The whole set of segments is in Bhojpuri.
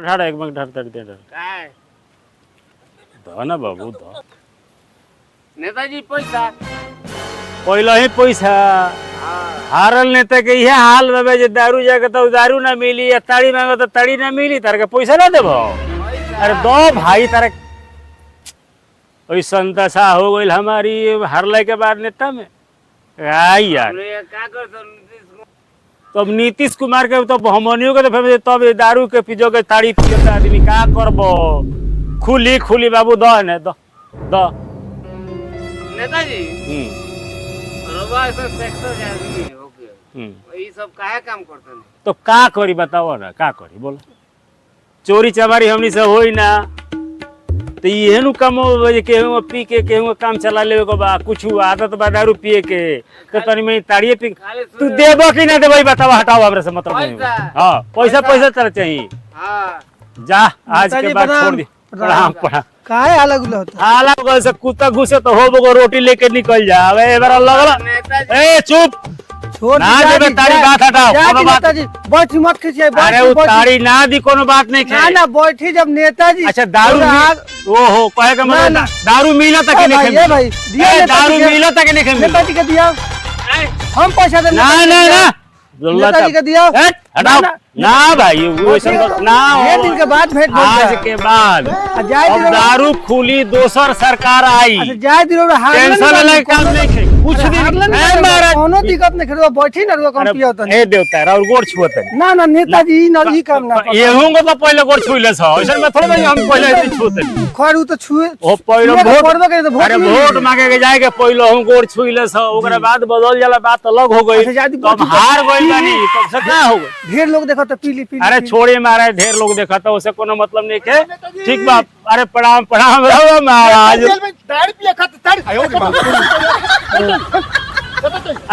ढाड़ एक मग ढाड़ तड़ी दे काय दो ना बाबू दो नेताजी पैसा पहला ही पैसा हाँ हारल नेता के ये हाल बाबे जे दारू जाके तो दारू ना मिली या ताड़ी मांगो तो ताड़ी ना मिली तार के पैसा ना देबो अरे दो भाई तारे ऐसा दशा हो गई हमारी हारले के बाद नेता में आई यार क्या कर तब नीतीश कुमार के तो हमनियों के तो तब दारू के पीजो के ताड़ी पियो आदमी का करबो खुली खुली बाबू दो ने दो दो नेताजी रवा ऐसा सेक्टर आदमी ओके ये सब काहे काम करते हैं तो का करी बताओ ना का करी बोलो चोरी चमारी हमनी से होई ना तो ये नु कम केहू पी के केहू काम चला लेवे को बा कुछ आदत बा दारू पिए के तो तनी में ताड़िए पी तू देबो कि ना देबो बताओ हटाओ हमरे से मतलब नहीं हां पैसा पैसा चल चाहिए हां जा आज के बाद छोड़ दी प्रणाम प्रणाम काहे अलग होता हाला गल से कुत्ता घुसे तो होबो रोटी लेके निकल जा अब ए बार लगला ए चुप छोड़ ना देबे ताड़ी बात हटाओ कोनो बात नेताजी बैठी मत खींचिए अरे वो ताड़ी ना दी कोनो बात नहीं ना ना बैठी जब नेताजी अच्छा दारू ओहो कहे का मतलब दारू मिला तक नहीं ये भाई दिया दारू मिला तक नहीं खेल नेताजी के दिया हम पैसा दे ना ना ना नेताजी के दिया हटाओ ना भाई वो सब ना ये दिन के बाद भेंट आज के बाद अब दारू खुली दोसर सरकार आई अच्छा जाय दिन टेंशन ले काम नहीं खे कुछ दिन ए महाराज कोनो दिक्कत नहीं खड़ो बैठी ना रो कम पियो त ए देवता और गोड़ छुअत ना ना नेताजी न ई काम ना येहू को तो पहले गोड़ छुइले छ ऐसा में थोड़ा हम पहले ऐसे छुअत खर उ तो छुए ओ पहले वोट अरे वोट मांगे के जाए के पहले हम गोड़ छुइले छ ओकरा बाद बदल जाला बात अलग हो गई तब हार गइल बानी तब से का हो गई ढेर लोग देखो तो पीली पीली अरे छोड़े महाराज ढेर लोग देखा था उसे कोनो मतलब नहीं के ठीक बा अरे प्रणाम प्रणाम रहो महाराज दारू पिए खाते ताड़ी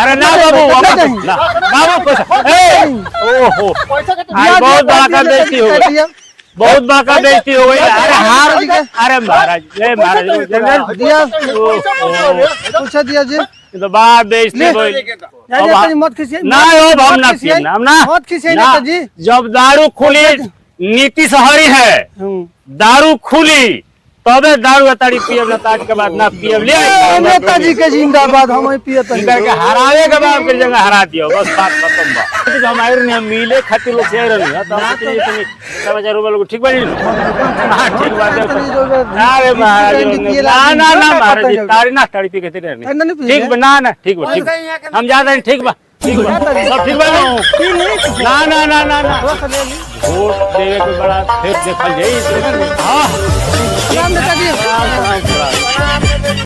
अरे ना बाबू ना बाबू पैसा ए ओहो आज बहुत बड़ा का बेइज्जती हो गई बहुत बड़ा का बेइज्जती हो गई अरे हार अरे महाराज ए महाराज दिया पूछा दिया जी तो बात बेइज्जती होई मत खींचिए ना अब हम ना पिए हम ना मत खींचिए नेताजी जब दारू खुली नीतीश हरी है दारू खुली तबे दारू ताड़ी पियब ना ताज के बाद ना पियब ले नेताजी के जिंदाबाद हम पियत इनका के हरावे के बाद के जगह हरा दियो बस बात खत्म बा जो हमारे ने मिले खातिर लोग शेयर नहीं है तो इतनी समाचार रुपए लोग ठीक बानी हां ठीक बात है अरे महाराज ना ना ना महाराज ताड़ी ना ताड़ी पी के तेरे नहीं ठीक बा ना ना ठीक बा ठीक हम ज्यादा नहीं ठीक बा ठीक बा सब ठीक बा ना ना ना ना ना वोट देवे के बड़ा फिर देखल जाई हां